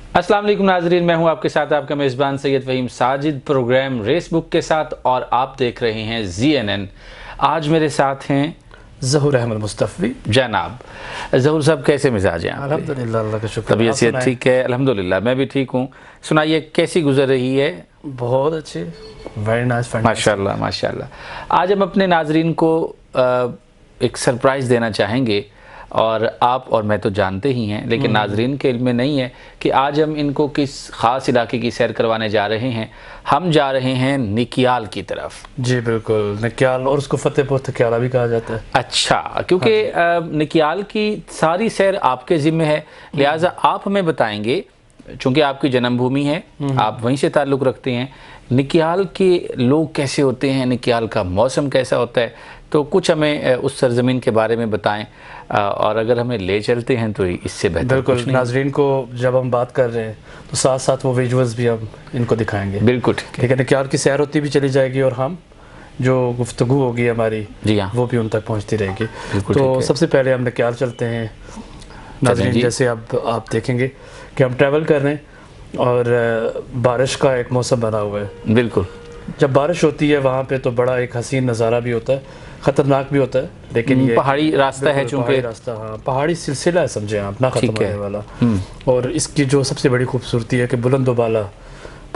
अस्सलाम वालेकुम नाजरीन, मैं हूं आपके साथ आपका मेज़बान Syed Faheem Sajid, programme race book के साथ, और आप देख रहे हैं ZNN। आज मेरे साथ हैं ज़हूर अहमद मुस्तफ़ी। जनाब ज़हूर साहब, कैसे मिजाज हैं? अल्हम्दुलिल्लाह, अल्लाह का शुक्र। तबीयत सेहत ठीक है? अल्हम्दुलिल्लाह, मैं भी ठीक हूँ। सुनाइए, कैसी गुजर रही है? बहुत अच्छे, वेरी नाइस, माशाल्लाह माशाल्लाह। आज हम अपने नाजरीन को एक सरप्राइज़ देना चाहेंगे, और आप और मैं तो जानते ही हैं, लेकिन नाजरीन के इल्म में नहीं है कि आज हम इनको किस ख़ास इलाके की सैर करवाने जा रहे हैं। हम जा रहे हैं निकियाल की तरफ। जी बिल्कुल, निकियाल, और उसको फतेहपुर थकियाला भी कहा जाता है। अच्छा, क्योंकि निकियाल की सारी सैर आपके ज़िम्मे है, लिहाजा आप हमें बताएंगे, चूँकि आपकी जन्मभूमि है, आप वहीं से ताल्लुक़ रखते हैं। निकियाल के लोग कैसे होते हैं, निकियाल का मौसम कैसा होता है, तो कुछ हमें उस सरजमीन के बारे में बताएं, और अगर हमें ले चलते हैं तो इससे बेहतर बिल्कुल। नाजरीन को जब हम बात कर रहे हैं तो साथ साथ वो विजुअल्स भी हम इनको दिखाएंगे। बिल्कुल ठीक है। निकियाल की सैर होती भी चली जाएगी, और हम जो गुफ्तगू होगी हमारी, जी हाँ, वो भी उन तक पहुँचती रहेगी। तो सबसे पहले हम निकियाल चलते हैं नाजरीन। जैसे अब आप देखेंगे कि हम ट्रैवल कर रहे हैं और बारिश का एक मौसम बना हुआ है। बिल्कुल, जब बारिश होती है वहाँ पे तो बड़ा एक हसीन नज़ारा भी होता है, ख़तरनाक भी होता है, लेकिन ये पहाड़ी रास्ता है, चूँकि रास्ता, हाँ, पहाड़ी सिलसिला है, समझे आप, ना ख़त्म होने वाला। और इसकी जो सबसे बड़ी खूबसूरती है कि बुलंदोबाला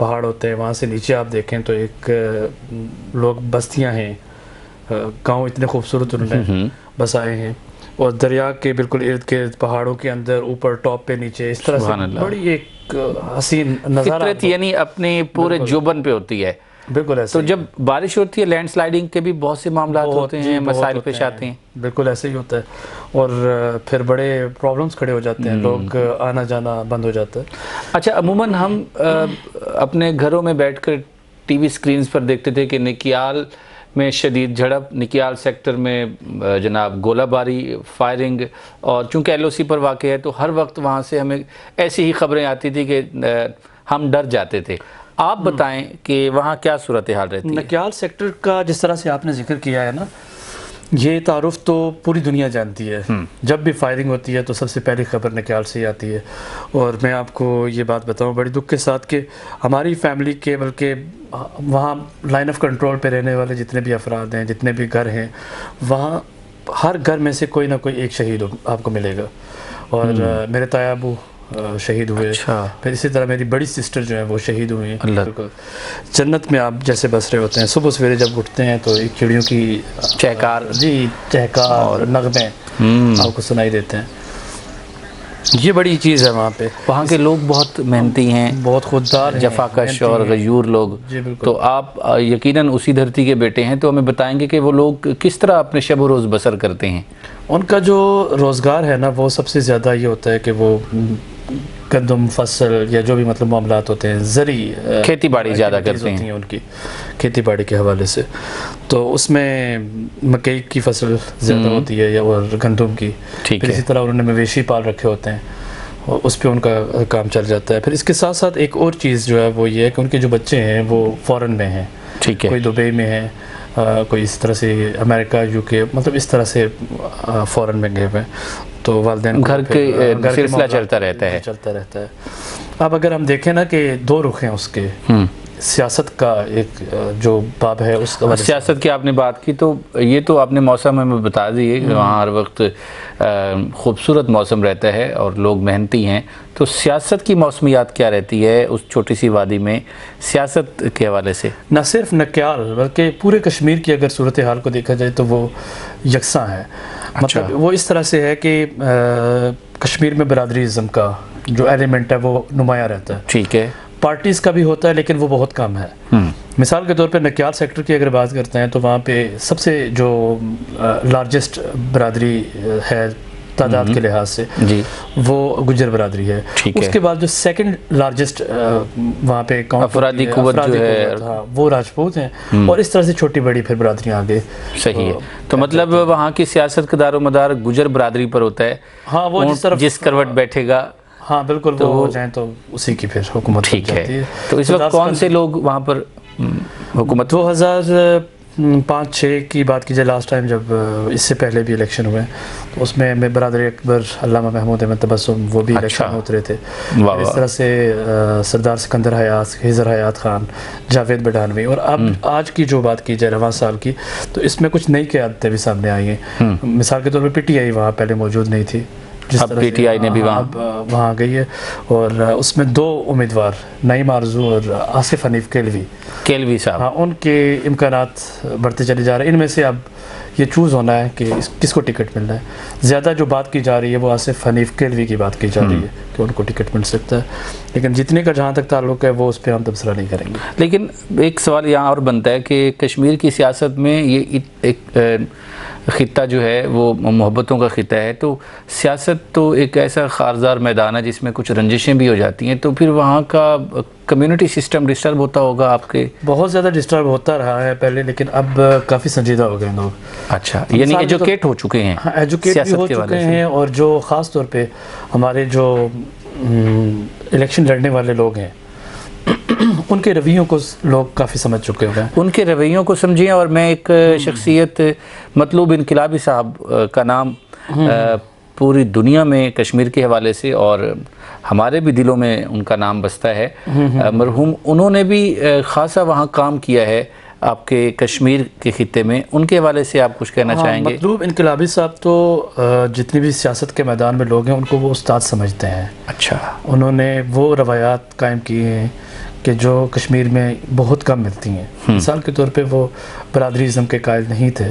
पहाड़ होते हैं, वहाँ से नीचे आप देखें तो एक लोग बस्तियाँ हैं, गांव इतने खूबसूरत उन्होंने बसाए हैं, और दरिया के बिल्कुल इर्द गिर्द, पहाड़ों के अंदर, ऊपर टॉप पे नीचे, इस तरह से बड़ी एक हसीन नज़ारा, यानी अपने पूरे जोबन पे होती है। बिल्कुल ऐसे। तो जब बारिश होती है, लैंडस्लाइडिंग के भी बहुत से मामला होते हैं, मसाइल पेश आते हैं। बिल्कुल ऐसे ही होता है, और फिर बड़े प्रॉब्लम्स खड़े हो जाते हैं, लोग आना जाना बंद हो जाता है। अच्छा, अमूमन हम अपने घरों में बैठकर टीवी स्क्रीन्स पर देखते थे कि निकियाल में शदीद झड़प, निकियाल सेक्टर में जनाब गोलाबारी, फायरिंग, और चूँकि LOC पर वाक़ है तो हर वक्त वहाँ से हमें ऐसी ही खबरें आती थी कि हम डर जाते थे। आप बताएं कि वहाँ क्या सूरत हाल रहती है? निकियाल सेक्टर का जिस तरह से आपने जिक्र किया है ना, ये तारुफ तो पूरी दुनिया जानती है। जब भी फायरिंग होती है तो सबसे पहली खबर निकियाल से ही आती है। और मैं आपको ये बात बताऊं बड़ी दुख के साथ कि हमारी फैमिली के, बल्कि वहाँ लाइन ऑफ कंट्रोल पे रहने वाले जितने भी अफराद हैं, जितने भी घर हैं, वहाँ हर घर में से कोई ना कोई एक शहीद आपको मिलेगा। और मेरे ताया अबू शहीद हुए। अच्छा। फिर इसी तरह मेरी बड़ी सिस्टर जो है वो शहीद हुई हैं। अल्लाह, जन्नत में आप जैसे बस रहे होते हैं। सुबह सवेरे जब उठते हैं तो एक चिड़ियों की चहकार, जी चहकार और नगमे आपको सुनाई देते हैं। ये बड़ी चीज़ है वहाँ पे। वहाँ के लोग बहुत मेहनती हैं, बहुत खुददार, जफाकश और गयूर लोग। तो आप यकीनन उसी धरती के बेटे हैं, तो हमें बताएंगे कि वो लोग किस तरह अपने शब व रोज़ बसर करते हैं। उनका जो रोज़गार है ना, वो सबसे ज़्यादा ये होता है कि वो गंदम फसल या जो भी मतलब मामलात होते हैं, ज़री खेती बाड़ी ज़्यादा करते हैं उनकी, खेती बाड़ी के हवाले से। तो उसमें मकई की फसल ज़्यादा होती है, या और गंदम की। फिर इसी तरह उन्होंने मवेशी पाल रखे होते हैं, और उस पर उनका काम चल जाता है। फिर इसके साथ साथ एक और चीज़ जो है वो ये है कि उनके जो बच्चे हैं वो फ़ॉरेन में हैं। ठीक है। कोई दुबई में है, कोई इस तरह से अमेरिका, UK, मतलब इस तरह से फ़ॉरेन में गए हुए हैं। तो वालिदैन घर के सिलसिला चलता रहता है। अब अगर हम देखें ना कि दो रुख हैं उसके, सियासत का एक जो बाब है उसका, सियासत की आपने बात की, तो ये तो आपने मौसम हमें बता दिए कि वहाँ हर वक्त खूबसूरत मौसम रहता है और लोग मेहनती हैं। तो सियासत की मौसमियात क्या रहती है उस छोटी सी वादी में, सियासत के हवाले से? न सिर्फ निकियाल बल्कि पूरे कश्मीर की अगर सूरत हाल को देखा जाए तो वो यकसा है। अच्छा। मतलब वो इस तरह से है कि कश्मीर में बरादरीज़म का जो एलिमेंट है वो नुमाया रहता है। ठीक है। पार्टीज़ का भी होता है, लेकिन वो बहुत कम है। मिसाल के तौर पे निकियाल सेक्टर की अगर बात करते हैं तो वहाँ पे सबसे जो लार्जेस्ट बरादरी है तादाद के लिहाज से जी, वो गुजर बरादरी है। उसके बाद जो सेकंड लार्जेस्ट वहाँ पे अफरादी कुव्वत जो है, हाँ, वो राजपूत हैं। और इस तरह से छोटी बड़ी फिर बरादरियाँ आगे। सही है। तो मतलब वहाँ की सियासत का दारोमदार गुजर बरादरी पर होता है। हाँ, वो जिस करवट बैठेगा, हाँ बिल्कुल, तो वो हो जाए तो उसी की फिर हुकूमत ठीक है। तो इस वक्त कौन से लोग वहाँ पर हुकूमत? 5-6 की बात कीजिए, लास्ट टाइम जब इससे पहले भी इलेक्शन हुए तो उसमें मैं बरदर अकबर अल्लामा महमूद अहमद तबस्सुम वो भी इलेक्शन में उतरे थे। इस तरह से सरदार सिकंदर हयात, हिजर हयात खान, जावेद बडानवी, और अब आज की जो बात की जाए रवां साल की, तो इसमें कुछ नई क़यादतें भी सामने आई हैं। मिसाल के तौर पर PTI वहाँ पहले मौजूद नहीं थी, जिस तरह PTI ने भी वहाँ गई है, और उसमें 2 उम्मीदवार नईम आरजू और आसिफ हनीफ केलवी साहब, हाँ, उनके इम्कानात बढ़ते चले जा रहे हैं। इनमें से अब ये चूज़ होना है कि किसको टिकट मिलना है। ज़्यादा जो बात की जा रही है वो आसिफ हनीफ केलवी की बात की जा रही है कि उनको टिकट मिल सकता है, लेकिन जितने का जहाँ तक ताल्लुक़ है वो उस पर हम तबसरा नहीं करेंगे। लेकिन एक सवाल यहाँ और बनता है कि कश्मीर की सियासत में ये एक ख़ित्ता जो है वो मोहब्बतों का ख़ित्ता है, तो सियासत तो एक ऐसा ख़ारदार मैदान है जिसमें कुछ रंजिशें भी हो जाती हैं, तो फिर वहाँ का कम्युनिटी सिस्टम डिस्टर्ब होता होगा आपके? बहुत ज़्यादा डिस्टर्ब होता रहा है पहले, लेकिन अब काफ़ी संजीदा हो गए लोग। अच्छा, यानी एजुकेट हो चुके हैं। हाँ, एजुकेट भी हो चुके हैं, और जो ख़ास तौर पे हमारे जो इलेक्शन लड़ने वाले लोग हैं उनके रवैयों को लोग काफ़ी समझ चुके हैं। उनके रवैयों को समझिए। और मैं एक शख्सियत मतलूब इनकलाबी साहब का नाम पूरी दुनिया में कश्मीर के हवाले से और हमारे भी दिलों में उनका नाम बसता है, मरहूम, उन्होंने भी ख़ासा वहाँ काम किया है आपके कश्मीर के ख़ित्ते में। उनके हवाले से आप कुछ कहना चाहेंगे? मतलूब इनकलाबी साहब तो जितनी भी सियासत के मैदान में लोग हैं उनको वो उस्ताद समझते हैं। अच्छा, उन्होंने वो रवायात कायम किए हैं कि जो कश्मीर में बहुत कम मिलती हैं। मिसाल के तौर पे वो बरादरीज़म के कायल नहीं थे,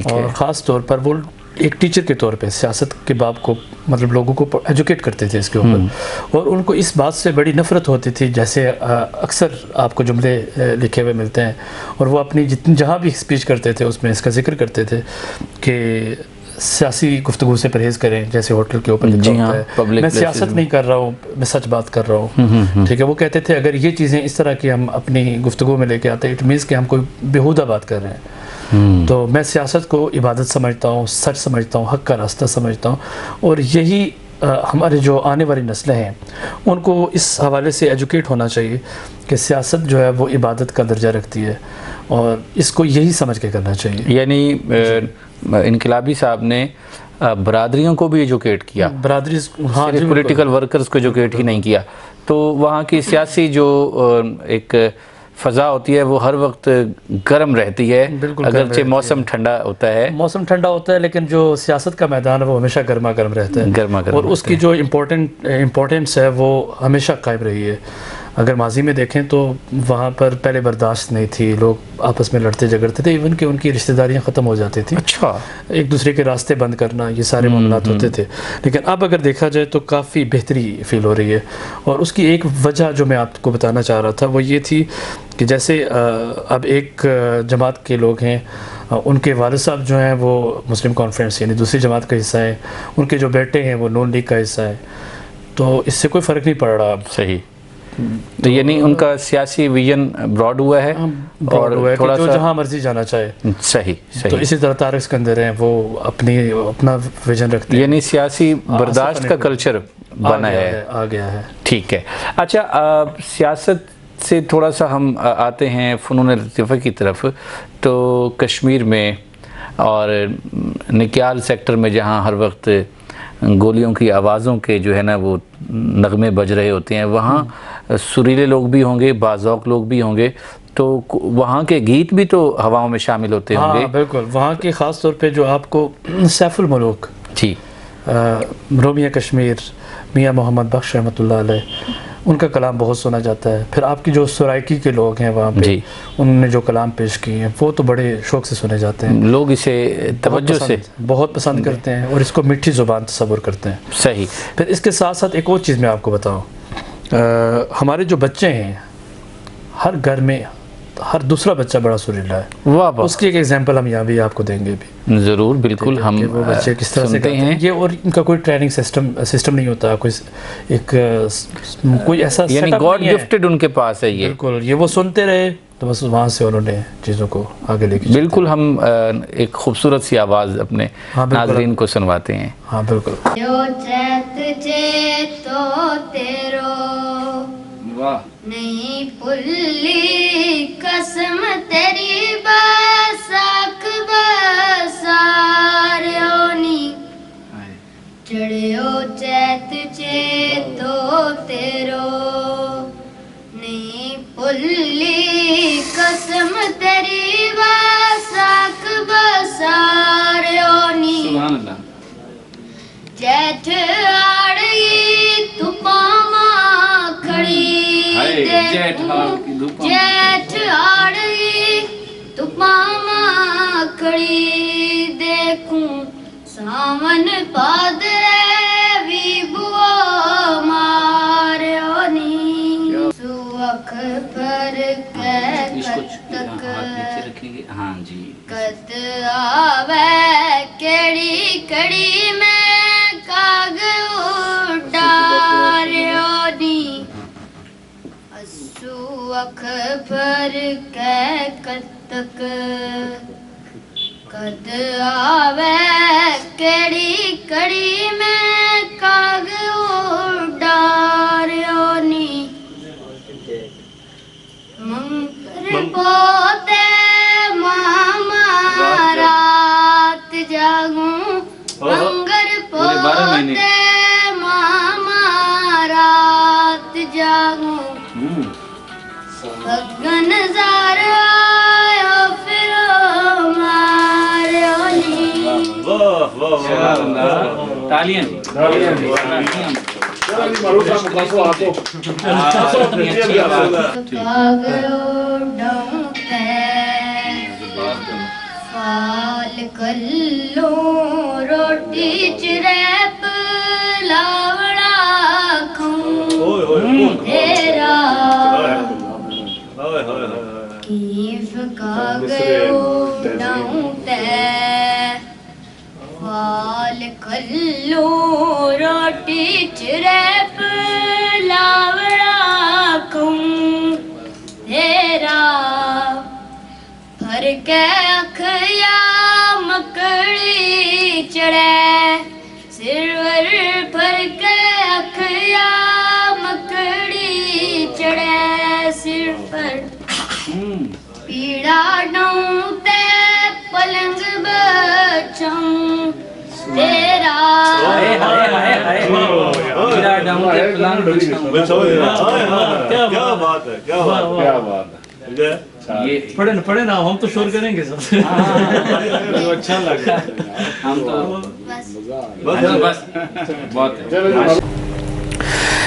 और ख़ास तौर पर वो एक टीचर के तौर पे सियासत के बाब को, मतलब लोगों को एजुकेट करते थे इसके ऊपर, और उनको इस बात से बड़ी नफ़रत होती थी, जैसे अक्सर आपको जुमले लिखे हुए मिलते हैं, और वो अपनी जितनी जहाँ भी स्पीच करते थे उसमें इसका जिक्र करते थे कि सियासी गुफ्तगू से परहेज़ करें, जैसे होटल के ऊपर लिखा होता है। मैं सियासत नहीं कर रहा हूँ, मैं सच बात कर रहा हूँ, ठीक है। वो कहते थे अगर ये चीज़ें इस तरह की हम अपनी गुफ्तगू में लेके आते हैं, इट मीन्स कि हम कोई बेहुदा बात कर रहे हैं। तो मैं सियासत को इबादत समझता हूँ, सच समझता हूँ, हक़ का रास्ता समझता हूँ, और यही हमारे जो आने वाली नस्लें हैं उनको इस हवाले से एजुकेट होना चाहिए कि सियासत जो है वो इबादत का दर्जा रखती है, और इसको यही समझ के करना चाहिए। यानी इनकलाबी साहब ने बरादरियों को भी एजुकेट किया, बरादरी, हाँ, पॉलिटिकल वर्कर्स को एजुकेट ही नहीं किया। तो वहाँ की सियासी जो एक फ़ज़ा होती है वो हर वक्त गर्म रहती है, अगरचे मौसम ठंडा होता है, मौसम ठंडा होता है, लेकिन जो सियासत का मैदान है वो हमेशा गर्मा गर्म रहता है, गर्मा गर्म, और उसकी जो इम्पोर्टेंस है वो हमेशा कायम रही है। अगर माजी में देखें तो वहाँ पर पहले बर्दाश्त नहीं थी, लोग आपस में लड़ते झगड़ते थे, इवन कि उनकी रिश्तेदारियाँ ख़त्म हो जाती थी। अच्छा, एक दूसरे के रास्ते बंद करना, ये सारे मामलात होते थे। लेकिन अब अगर देखा जाए तो काफ़ी बेहतरी फील हो रही है, और उसकी एक वजह जो मैं आपको बताना चाह रहा था वो ये थी कि जैसे अब एक जमात के लोग हैं, उनके वालिद साहब जो हैं वो मुस्लिम कॉन्फ्रेंस यानी दूसरी जमात का हिस्सा है, उनके जो बेटे हैं वो नून लीग का हिस्सा है, तो इससे कोई फ़र्क नहीं पड़ रहा अब। सही, तो यानी उनका सियासी विजन ब्रॉड हुआ है, और थोड़ा सा जहाँ मर्जी जाना चाहे। सही। तो इसी तरह तारिक सिकंदर हैं, वो अपना विजन रखते हैं, यानी सियासी बर्दाश्त का कल्चर बना है, आ गया है। ठीक है। अच्छा, सियासत से थोड़ा सा हम आते हैं फ़नून लतीफ़ा की तरफ। तो कश्मीर में और निक्याल सेक्टर में जहाँ हर वक्त गोलियों की आवाज़ों के जो है ना वो नगमे बज रहे होते हैं, वहाँ सुरीले लोग भी होंगे, बाज़ौक़ लोग भी होंगे, तो वहाँ के गीत भी तो हवाओं में शामिल होते होंगे। हाँ, बिल्कुल। वहाँ के ख़ास तौर पे जो आपको सैफुल मुलूक जी, रोमिया कश्मीर, मियाँ मोहम्मद बख्श रहमतुल्लाह अलैह, उनका कलाम बहुत सुना जाता है। फिर आपकी जो सराइकी के लोग हैं वहाँ पे, उन्होंने जो कलाम पेश किए हैं वो तो बड़े शौक़ से सुने जाते हैं, लोग इसे तवज्जो से बहुत पसंद करते हैं, और इसको मीठी ज़ुबान तसव्वुर करते हैं। सही। फिर इसके साथ साथ एक और चीज़ मैं आपको बताऊँ, हमारे जो बच्चे हैं, हर घर में हर दूसरा बच्चा बड़ा सुरीला है। वाह वाह, उसकी एक एग्जांपल हम यहाँ भी आपको देंगे भी, ज़रूर, बिल्कुल। हम वो बच्चे किस तरह से करते हैं ये, और इनका कोई ट्रेनिंग सिस्टम नहीं होता, कोई ऐसा यानी गॉड गिफ्टेड उनके पास है ये। बिल्कुल, ये वो सुनते रहे तो बस वहाँ से उन्होंने चीज़ों को आगे लेके। बिल्कुल, हम एक खूबसूरत सी आवाज़ अपने नाज़रीन को सुनवाते हैं। हाँ बिल्कुल। नहीं पुल्ली कसम तेरी बस देखूं जेठ आड़ी तुपामा खड़ी देखूं सावन पादरे विबुओ मार्यो नी सुअख पर के कतक हाँ जी कद आवे केड़ी कड़ी में काग उडार्यो नी सुअख पर के कतक कद आवे केड़ी कड़ी में काग उडार्यो नी मंगर पोते मामा रात जागूं मंगर पोते मामा रात जागूं गगन ज़ारा आयो फिरो मार्यो नी तालियां काग उड़ाऊं फाल कल्लो रोटी चिरैप लावड़ा खाऊं तेरा कीफ काग उड़ाऊं फाल कल्लो रोटी चिरैप लावड़ा खाऊं तेरा भर के अखया मकड़ी चढ़े सिरवर भर के अखया मकड़ी चढ़े सिर पर पीड़ा डूते पलंग बचाऊं तेरा क्या बात है क्या बात है ये पढ़े ना हम तो शोर करेंगे सब। अच्छा लगा हम तो बस बस बहुत है।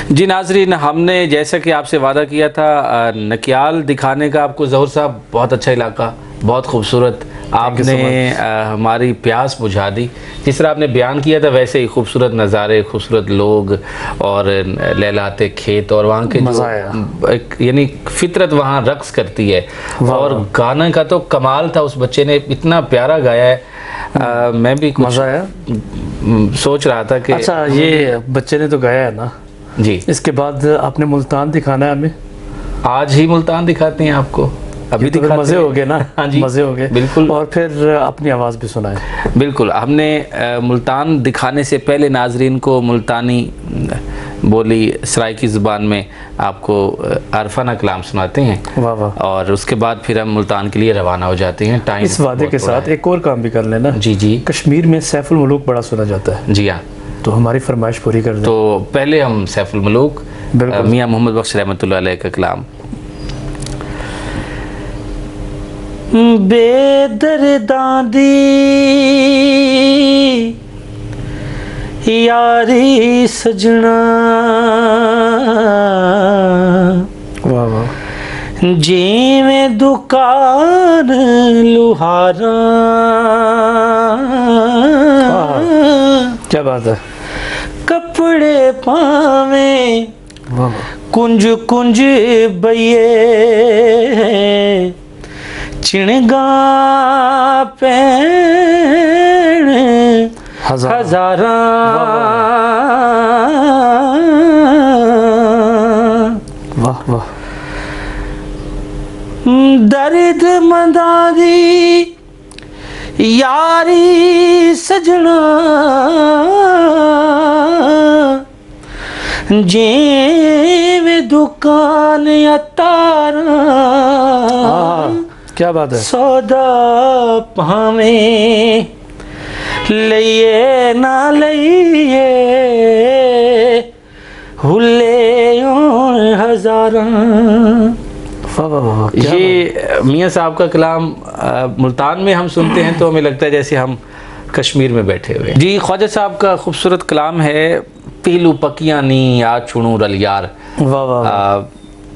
जी नाजरीन, हमने जैसा कि आपसे वादा किया था नकियाल दिखाने का आपको। ज़हूर साहब, बहुत अच्छा इलाका, बहुत खूबसूरत। आपने हमारी प्यास बुझा दी। जिस तरह आपने बयान किया था वैसे ही खूबसूरत नज़ारे, खूबसूरत लोग और लहलाते खेत और वहाँ के जो एक यानी फितरत वहाँ रक्स करती है। और गाना का तो कमाल था, उस बच्चे ने इतना प्यारा गाया है। मैं भी कुछ मज़ा आया, सोच रहा था कि अच्छा ये बच्चे ने तो गाया है ना जी, इसके बाद आपने मुल्तान दिखाना है हमें। आज ही मुल्तान दिखाते हैं आपको। अभी तो दिखाते मज़े हैं। हो गए ना। हाँ जी, मज़े हो गए बिल्कुल। और फिर अपनी आवाज़ भी सुनाए। बिल्कुल। हमने मुल्तान दिखाने से पहले नाजरीन को मुल्तानी बोली सराइकी ज़ुबान में आपको अरफाना कलाम सुनाते हैं। वाह वाह। और उसके बाद फिर हम मुल्तान के लिए रवाना हो जाते हैं। टाइम इस वादे के साथ एक और काम भी कर लेना। जी जी, कश्मीर में सैफुल मुलूक बड़ा सुना जाता है। जी हाँ, तो हमारी फरमाइश पूरी कर दें। तो पहले हम सैफुल मुलूक मियाँ मोहम्मद बख्श रहमतुल्लाह अलैह का कलाम। बेदर्दां दी यारी सजना, वाह वाह। जिवें दुकान लुहारा, क्या बात है। कपड़े पावे वाह वाह। कुंज कुंज बइये, चिणगा पैण हजारा, वाह वाह। दर्द मंदारी यारी सजना, जिवें दुकान अतारा, क्या बात है। सौदा भावें लइए ना लइए, हुले हजारा। वाह वाह वाह। ये मियाँ साहब का कलाम मुल्तान में हम सुनते हैं तो हमें लगता है जैसे हम कश्मीर में बैठे हुए। जी, ख्वाजा साहब का खूबसूरत कलाम है, पीलू पकियां नी या छुणू रल यार। वाह वाह।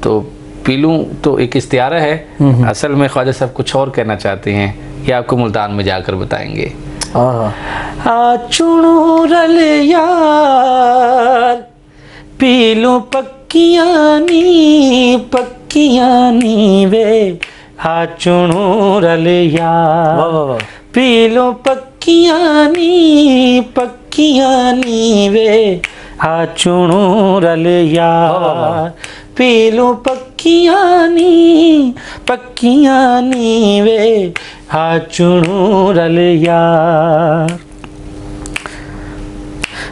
तो पीलूं तो एक इस्तियारा है, असल में ख्वाजा साहब कुछ और कहना चाहते हैं, ये आपको मुल्तान में जाकर बताएंगे। चुनू रल यार पीलूं पक्कियां नी वे, चुनू रल यार पीलूं पक्कियां नी वे, चुनू रल यार पीलूं पक्कियां नी वे, चुनू रल यार।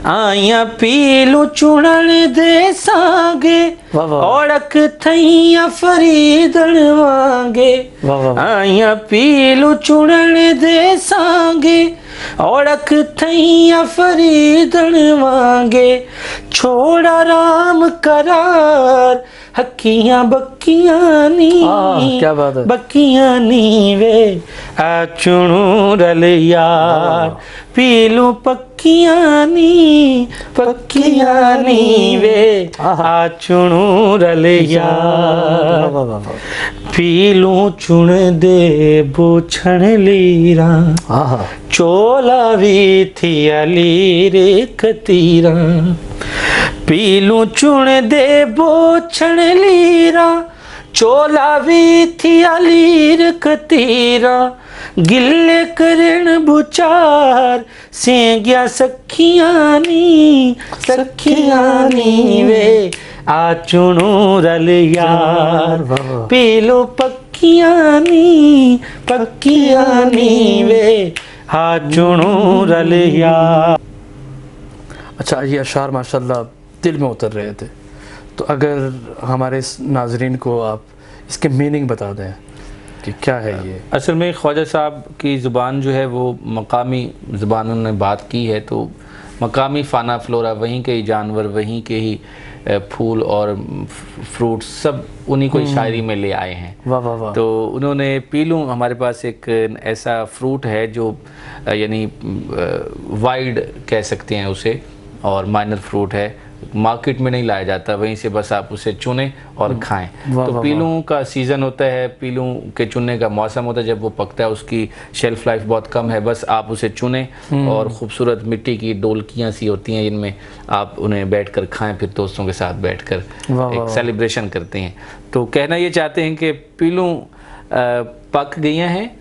आया पीलू चुनण दे सांगे, ओड़क थैया फरीदण वांगे, आया पीलू चुनण दे सांगे, ओड़क थैया फरीदण वांगे, छोड़ा राम करार हकियां बक्कियां नी, क्या बात है, बक्कियां नी वे, चुनू रल यार पीलू पक्कियां नी वे, चुनू रल यार पीलू चुन दे बोछण लीरा, चोला भी थी लीर खतीरा, पीलू चुन दे बोछण लीरा, चोला भी थी लीर खतीरा, गिले करण बुचार सेंग्या सखियां नी वे, चुनू रल यार पीलू पक्कियां नी वे, चुनू रल यार। अच्छा, ये अशार माशाल्लाह दिल में उतर रहे थे, तो अगर हमारे नाजरीन को आप इसके मीनिंग बता दें कि क्या है ये। असल में ख्वाजा साहब की ज़ुबान जो है वो मकामी ज़ुबान उन्होंने बात की है, तो मकामी फ़ाना फ्लोरा, वहीं के ही जानवर, वहीं के ही फूल और फ्रूट्स सब उन्हीं को शायरी में ले आए हैं। वाह वाह वाह। तो उन्होंने पीलू, हमारे पास एक ऐसा फ्रूट है जो यानी वाइड कह सकते हैं उसे, और माइनर फ्रूट है, मार्केट में नहीं लाया जाता, वहीं से बस आप उसे चुनें और खाएं। तो पीलू का सीज़न होता है, पीलू के चुनने का मौसम होता है, जब वो पकता है उसकी शेल्फ लाइफ बहुत कम है, बस आप उसे चुनें और खूबसूरत मिट्टी की डोलकियाँ सी होती हैं, इनमें आप उन्हें बैठकर खाएं, फिर दोस्तों के साथ बैठकर एक सेलिब्रेशन करते हैं। तो कहना ये चाहते हैं कि पीलू पक गई हैं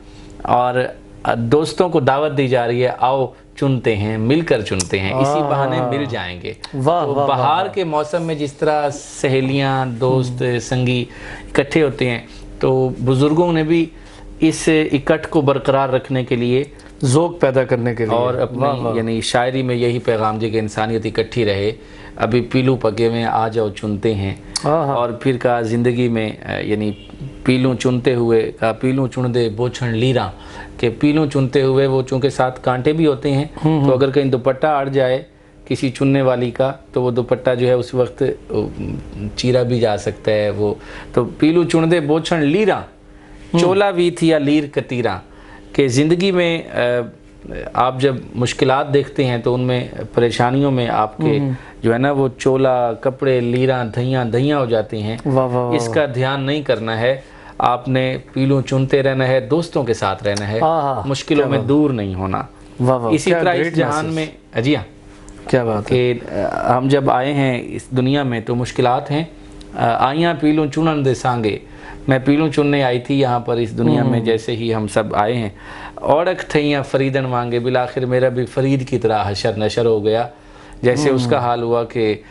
और दोस्तों को दावत दी जा रही है, आओ चुनते हैं, मिलकर चुनते हैं, इसी बहाने मिल जाएंगे। तो बाहर के मौसम में जिस तरह सहेलियां, दोस्त, संगी इकट्ठे होते हैं, तो बुजुर्गों ने भी इस इकट्ठ को बरकरार रखने के लिए, ज़ौक़ पैदा करने के लिए, और अपनी यानी शायरी में यही पैगाम दिया कि इंसानियत इकट्ठी रहे। अभी पीलू पके में आ जाओ चुनते हैं, और फिर कहा ज़िंदगी में यानी पीलू चुनते हुए, कहा पीलू चुन दे बोछण लीरा, कि पीलू चुनते हुए वो चूँकि साथ कांटे भी होते हैं, तो अगर कहीं दुपट्टा अड़ जाए किसी चुनने वाली का, तो वो दुपट्टा जो है उस वक्त चीरा भी जा सकता है वो। तो पीलू चुन दे बोछण लीरा, चोला भी थी या लीर कतीरा, कि ज़िंदगी में आप जब मुश्किलात देखते हैं तो उनमें परेशानियों में आपके जो है ना वो चोला, कपड़े, लीरा, धैया हो जाती हैं। इसका ध्यान नहीं करना है, आपने पीलू चुनते रहना है, दोस्तों के साथ रहना है, मुश्किलों में दूर नहीं होना। इसी तरह इस जहान में अजिया क्या बात है कि हम जब आए हैं इस दुनिया में तो मुश्किलात हैं। आइयाँ पीलू चुनन दे सांगे, मैं पीलू चुनने आई थी यहाँ पर इस दुनिया में, जैसे ही हम सब आए हैं। औड़क थैया फरीदन मांगे, बिलाखिर मेरा भी फरीद की तरह हशर नशर हो गया, जैसे उसका हाल हुआ कि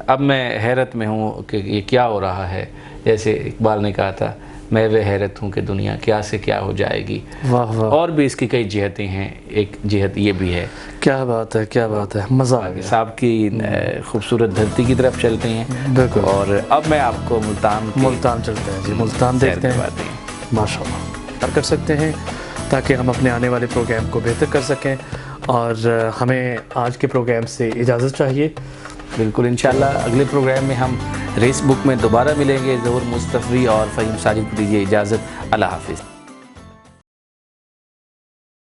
अब मैं हैरत में हूँ कि ये क्या हो रहा है। जैसे इकबाल ने कहा था, मैं वे हैरत हूँ कि दुनिया क्या से क्या हो जाएगी। वाह वाह। और भी इसकी कई जिहतें हैं, एक जिहत ये भी है। क्या बात है, क्या बात है, मज़ा आ गया। साहब की खूबसूरत धरती की तरफ चलते हैं। बिल्कुल। और अब मैं आपको मुल्तान चलते हैं जी, मुल्तान देखते हैं। माशाल्लाह कर सकते हैं ताकि हम अपने आने वाले प्रोग्राम को बेहतर कर सकें, और हमें आज के प्रोग्राम से इजाज़त चाहिए। बिल्कुल, इंशाल्लाह अगले प्रोग्राम में हम रेस बुक में दोबारा मिलेंगे। ज़हूर मुस्तफ़ी और फ़हीम साजिद को दीजिए इजाज़त। अल्लाह हाफ़िज़।